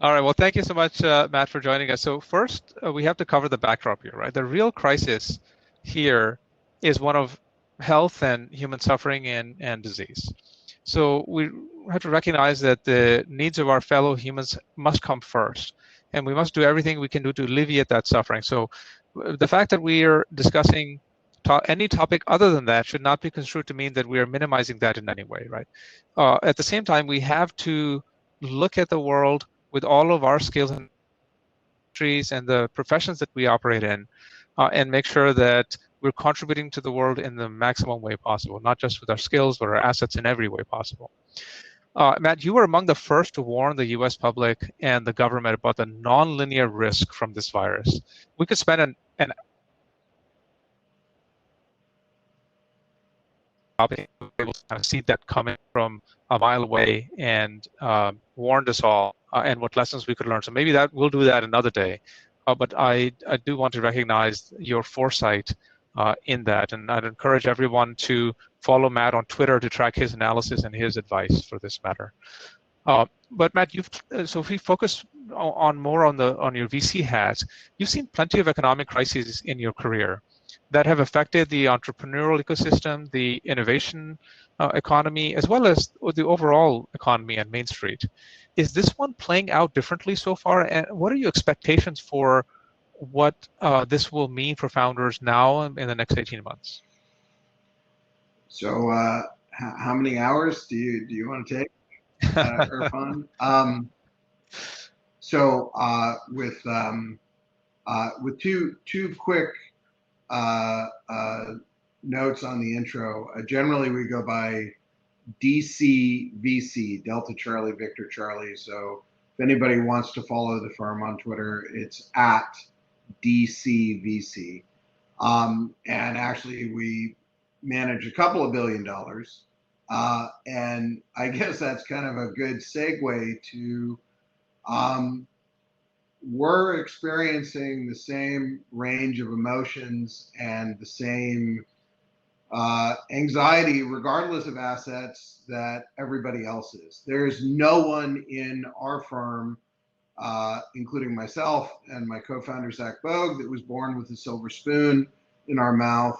All right. Well, thank you so much, Matt, for joining us. So first, we have to cover the backdrop here, right? The real crisis here is one of health and human suffering and disease. So we have to recognize that the needs of our fellow humans must come first, and we must do everything we can do to alleviate that suffering. So the fact that we are discussing any topic other than that should not be construed to mean that we are minimizing that in any way, right? At the same time, we have to look at the world with all of our skills and industries and the professions that we operate in, and make sure that we're contributing to the world in the maximum way possible, not just with our skills, but our assets in every way possible. Matt, you were among the first to warn the US public and the government about the nonlinear risk from this virus. We could spend an able to kind of see that coming from a mile away and warned us all and what lessons we could learn. So maybe that we'll do that another day. But I do want to recognize your foresight in that, and I'd encourage everyone to follow Matt on Twitter to track his analysis and his advice for this matter. But Matt, so if we focus on more on your VC hat, you've seen plenty of economic crises in your career that have affected the entrepreneurial ecosystem, the innovation economy, as well as the overall economy and Main Street. Is this one playing out differently so far? And what are your expectations for what this will mean for founders now and in the next 18 months? So how many hours do you want to take, Irfan? With two quick notes on the intro. Generally, we go by DCVC, Delta Charlie Victor Charlie. So if anybody wants to follow the firm on Twitter, it's at DCVC. And actually, we manage a couple of $1 billion. And I guess that's kind of a good segue to we're experiencing the same range of emotions and the same anxiety, regardless of assets, that everybody else is. There's no one in our firm, including myself and my co-founder, Zach Bogue, that was born with a silver spoon in our mouth.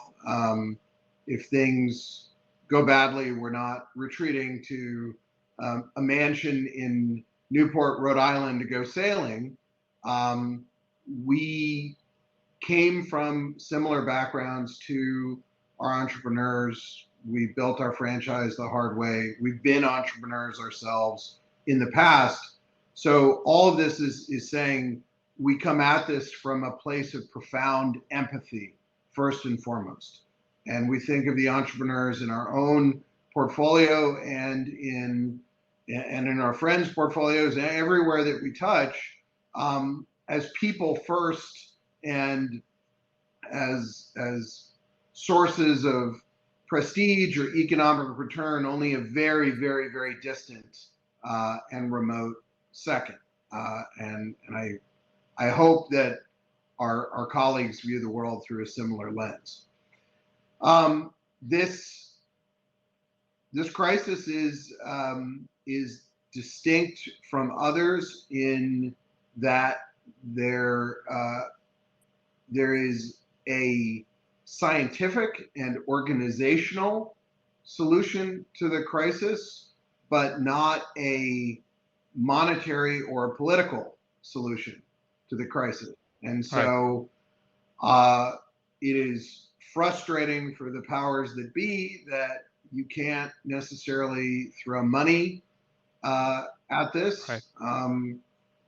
If things go badly, we're not retreating to a mansion in Newport, Rhode Island to go sailing. We came from similar backgrounds to our entrepreneurs. We built our franchise the hard way. We've been entrepreneurs ourselves in the past. So all of this is saying we come at this from a place of profound empathy, first and foremost. And we think of the entrepreneurs in our own portfolio and in our friends' portfolios and everywhere that we touch, as people first and as sources of prestige or economic return only a very, very, very distant and remote second. And I hope that our colleagues view the world through a similar lens. This crisis is distinct from others in that there is a scientific and organizational solution to the crisis, but not a monetary or a political solution to the crisis. And so it is frustrating for the powers that be that you can't necessarily throw money at this. Right.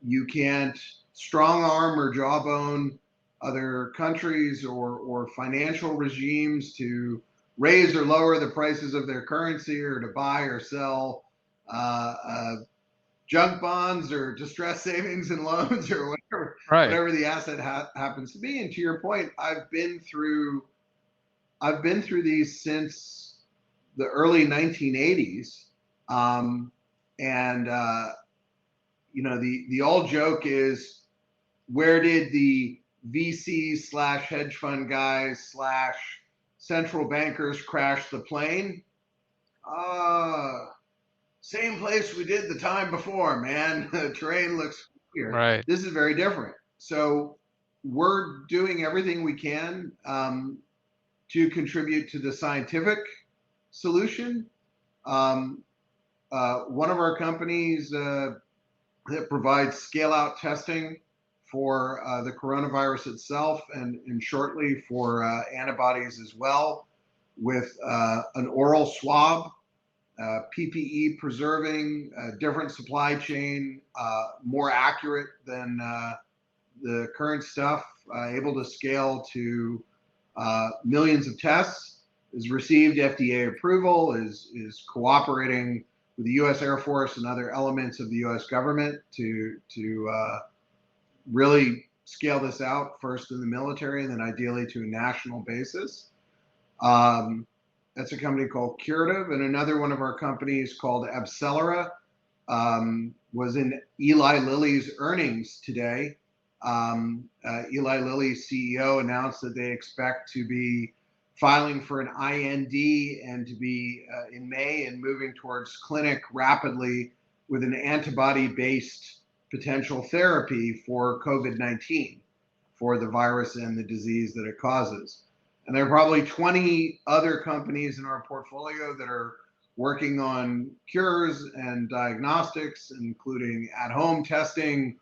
You can't strong arm or jawbone other countries or financial regimes to raise or lower the prices of their currency or to buy or sell junk bonds or distressed savings and loans or whatever the asset happens to be. And to your point, I've been through these since the early 1980s. The old joke is, where did the VCs / hedge fund guys / central bankers crash the plane? Same place we did the time before, man. The terrain looks here. Right. This is very different. So we're doing everything we can to contribute to the scientific solution. One of our companies that provides scale-out testing for the coronavirus itself, and shortly for antibodies as well, with an oral swab, PPE preserving, different supply chain, more accurate than the current stuff, able to scale to millions of tests, has received FDA approval, is cooperating with the U.S. Air Force and other elements of the U.S. government to really scale this out, first in the military and then ideally to a national basis. That's a company called Curative, and another one of our companies called Abcelera was in Eli Lilly's earnings today. Eli Lilly's CEO announced that they expect to be filing for an IND and to be in May and moving towards clinic rapidly with an antibody-based potential therapy for COVID-19, for the virus and the disease that it causes. And there are probably 20 other companies in our portfolio that are working on cures and diagnostics, including at-home testing,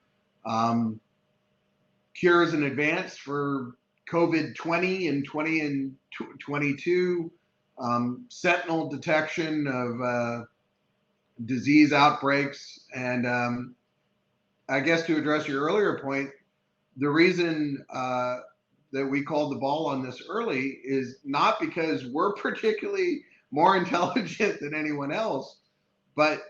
cures in advance for COVID-20 in 20 and 22, sentinel detection of disease outbreaks. And I guess to address your earlier point, the reason that we called the ball on this early is not because we're particularly more intelligent than anyone else, but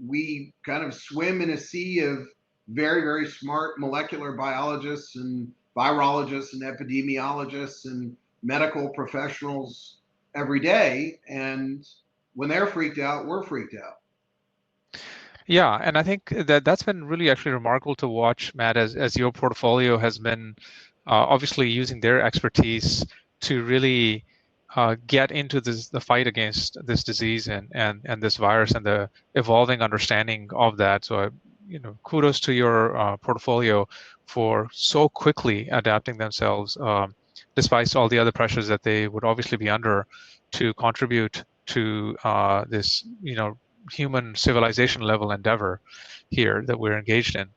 we kind of swim in a sea of very, very smart molecular biologists and virologists and epidemiologists and medical professionals every day. And when they're freaked out, we're freaked out. Yeah, and I think that that's been really actually remarkable to watch, Matt, as your portfolio has been obviously using their expertise to really get into the fight against this disease and this virus and the evolving understanding of that. So, kudos to your portfolio for so quickly adapting themselves, despite all the other pressures that they would obviously be under, to contribute to this, human civilization level endeavor here that we're engaged in.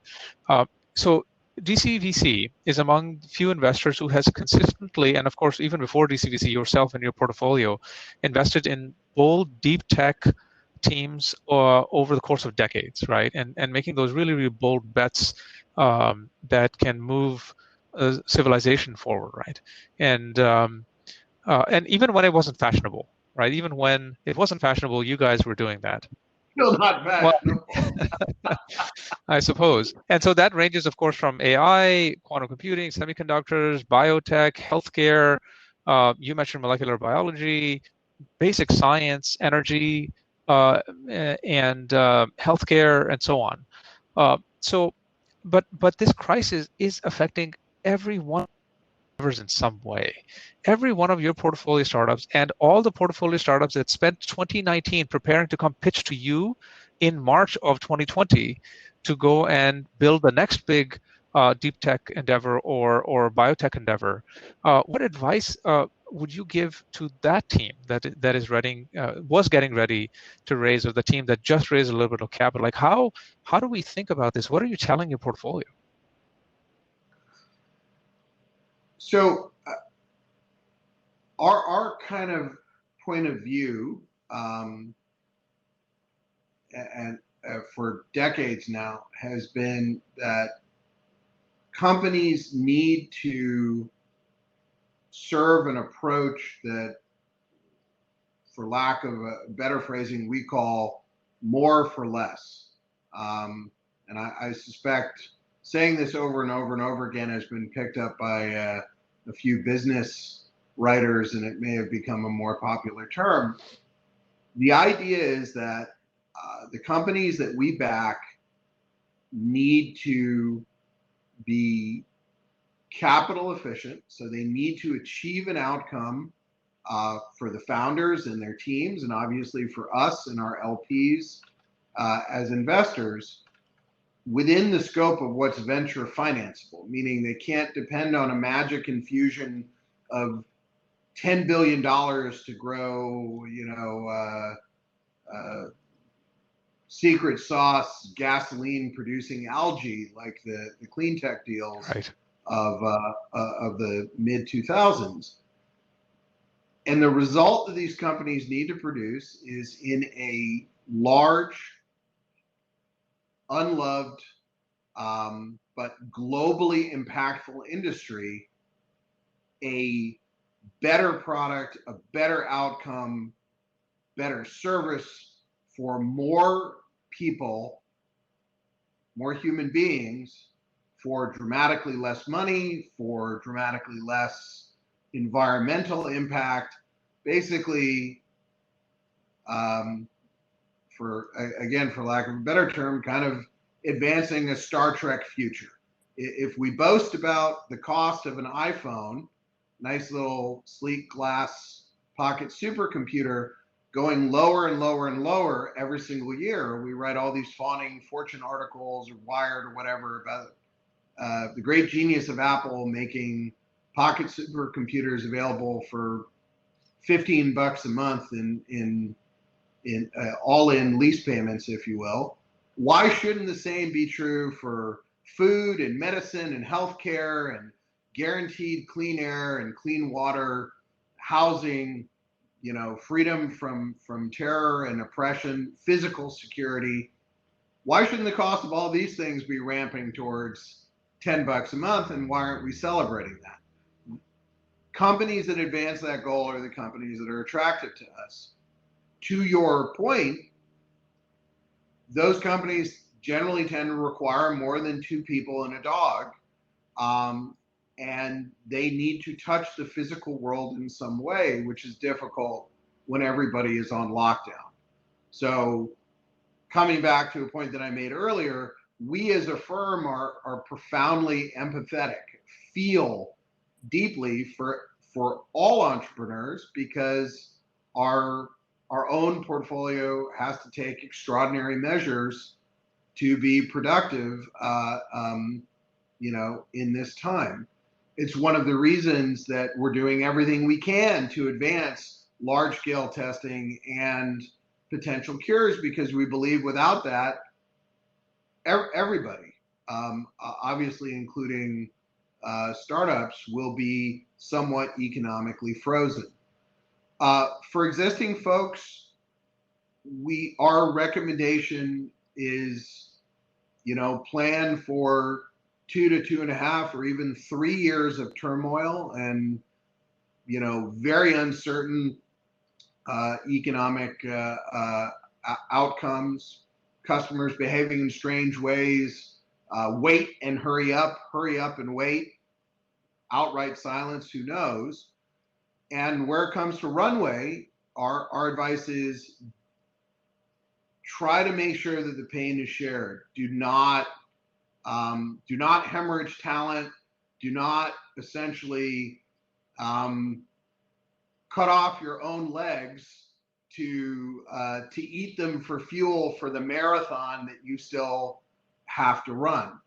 So DCVC is among few investors who has consistently, and of course even before DCVC, yourself and your portfolio, invested in bold deep tech teams over the course of decades, right? And making those really, really bold bets that can move civilization forward, right? And even when it wasn't fashionable, right? Even when it wasn't fashionable, you guys were doing that. Still not fashionable. Well, I suppose. And so that ranges, of course, from AI, quantum computing, semiconductors, biotech, healthcare. You mentioned molecular biology, basic science, energy, and healthcare, and so on. But this crisis is affecting every one in some way. Every one of your portfolio startups and all the portfolio startups that spent 2019 preparing to come pitch to you in March of 2020 to go and build the next big deep tech endeavor or biotech endeavor. What advice would you give to that team that is was getting ready to raise, or the team that just raised a little bit of capital? Like how do we think about this? What are you telling your portfolio? So our kind of point of view, and for decades now, has been that companies need to serve an approach that, for lack of a better phrasing, we call more for less. And I suspect saying this over and over and over again has been picked up by a few business writers, and it may have become a more popular term. The idea is that the companies that we back need to be capital efficient, so they need to achieve an outcome for the founders and their teams, and obviously for us and our LPs as investors. within the scope of what's venture financeable, meaning they can't depend on a magic infusion of $10 billion to grow, secret sauce gasoline producing algae like the clean tech deals Right. of the mid 2000s. And the result that these companies need to produce is in a large, unloved, but globally impactful industry, a better product, a better outcome, better service for more people, more human beings, for dramatically less money, for dramatically less environmental impact, basically, for lack of a better term, kind of advancing a Star Trek future. If we boast about the cost of an iPhone, nice little sleek glass pocket supercomputer, going lower and lower and lower every single year, we write all these fawning Fortune articles or Wired or whatever about the great genius of Apple making pocket supercomputers available for $15 a month in all-in lease payments, if you will. Why shouldn't the same be true for food and medicine and healthcare and guaranteed clean air and clean water, housing, freedom from terror and oppression, physical security? Why shouldn't the cost of all these things be ramping towards $10 a month, and why aren't we celebrating that? Companies that advance that goal are the companies that are attractive to us. To your point, those companies generally tend to require more than two people and a dog, and they need to touch the physical world in some way, which is difficult when everybody is on lockdown. So coming back to a point that I made earlier, we as a firm are profoundly empathetic, feel deeply for all entrepreneurs, because our own portfolio has to take extraordinary measures to be productive, in this time. It's one of the reasons that we're doing everything we can to advance large-scale testing and potential cures, because we believe without that, everybody, obviously including startups, will be somewhat economically frozen. For existing folks, our recommendation is, plan for 2 to 2.5 or even 3 years of turmoil and, very uncertain economic outcomes, customers behaving in strange ways, wait and hurry up and wait, outright silence, who knows? And where it comes to runway, our advice is try to make sure that the pain is shared. Do not hemorrhage talent. Do not essentially cut off your own legs to eat them for fuel for the marathon that you still have to run.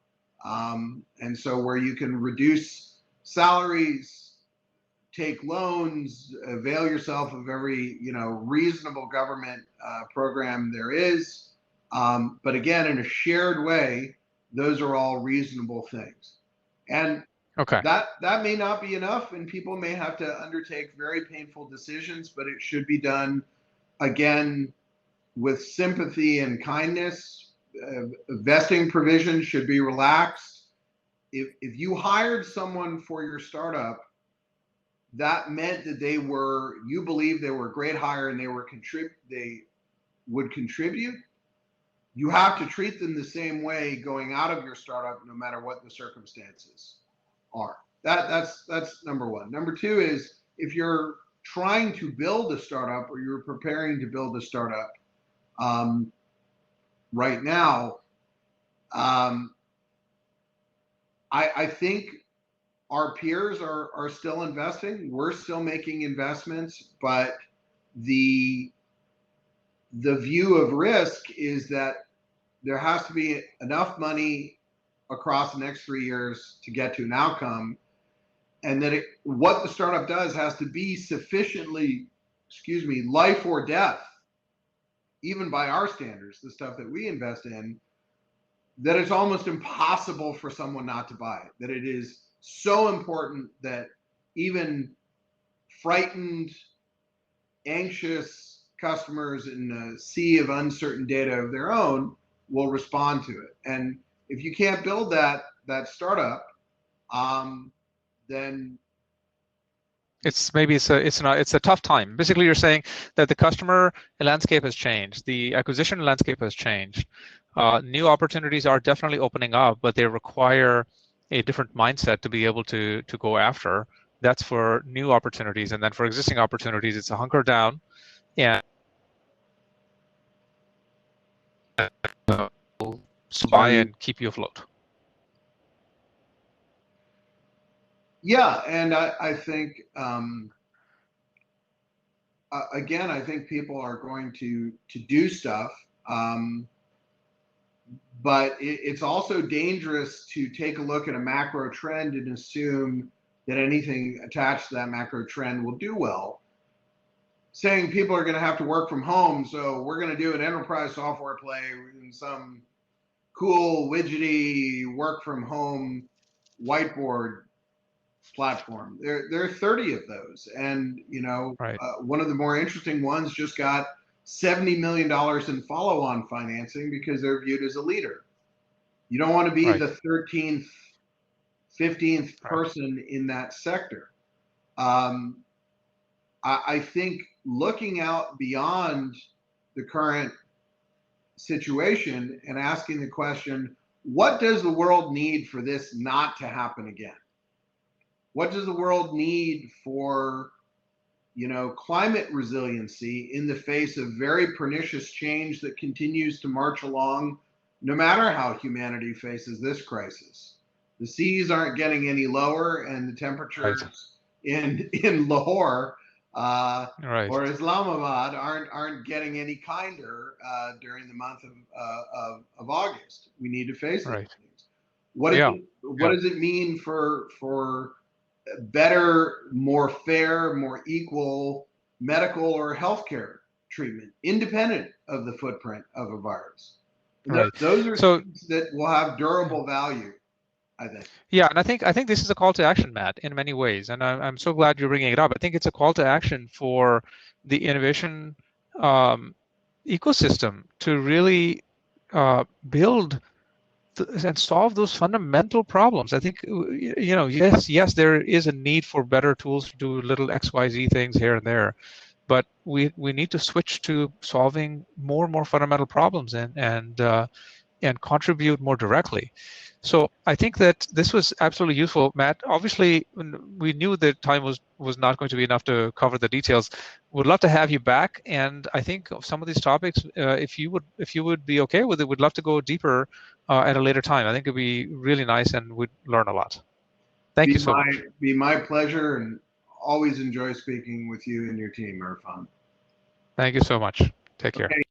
And so where you can reduce salaries, take loans, avail yourself of every reasonable government program there is, but again, in a shared way, those are all reasonable things. And okay, that may not be enough, and people may have to undertake very painful decisions, but it should be done, again, with sympathy and kindness. Vesting provisions should be relaxed. If you hired someone for your startup, that meant that you believe they were a great hire and they would contribute. You have to treat them the same way going out of your startup, no matter what the circumstances are. That's number one. Number two is, if you're trying to build a startup or you're preparing to build a startup right now, I think our peers are still investing. We're still making investments, but the view of risk is that there has to be enough money across the next 3 years to get to an outcome, and that what the startup does has to be sufficiently, life or death, even by our standards, the stuff that we invest in, that it's almost impossible for someone not to buy it. That it is so important that even frightened, anxious customers in a sea of uncertain data of their own will respond to it. And if you can't build that startup, then it's a tough time. Basically, you're saying that the customer landscape has changed, the acquisition landscape has changed. New opportunities are definitely opening up, but they require a different mindset to be able to go after. That's for new opportunities, and then for existing opportunities, it's a hunker down and buy and keep you afloat. Yeah, and I think again, I think people are going to do stuff, but it's also dangerous to take a look at a macro trend and assume that anything attached to that macro trend will do well. Saying people are going to have to work from home, so we're going to do an enterprise software play in some cool widgety work from home whiteboard platform. There are 30 of those, and Right. One of the more interesting ones just got $70 million in follow-on financing because they're viewed as a leader. You don't want to be Right. the 13th, 15th person in that sector. I think looking out beyond the current situation and asking the question, what does the world need for this not to happen again? What does the world need for, climate resiliency in the face of very pernicious change that continues to march along, no matter how humanity faces this crisis? The seas aren't getting any lower, and the temperatures in Lahore or Islamabad aren't getting any kinder during the month of August. We need to face those things. What does it mean for better, more fair, more equal medical or healthcare treatment, independent of the footprint of a virus? Those are things that will have durable value, I think. Yeah, and I think this is a call to action, Matt, in many ways, and I'm so glad you're bringing it up. I think it's a call to action for the innovation ecosystem to really build and solve those fundamental problems. I think, yes, there is a need for better tools to do little XYZ things here and there, but we need to switch to solving more and more fundamental problems and contribute more directly. So I think that this was absolutely useful, Matt. Obviously, we knew that time was not going to be enough to cover the details. Would love to have you back, and I think some of these topics, if you would be okay with it, we'd love to go deeper at a later time. I think it'd be really nice, and we'd learn a lot. Thank you so much. Be my pleasure, and always enjoy speaking with you and your team, Irfan. Thank you so much. Take care.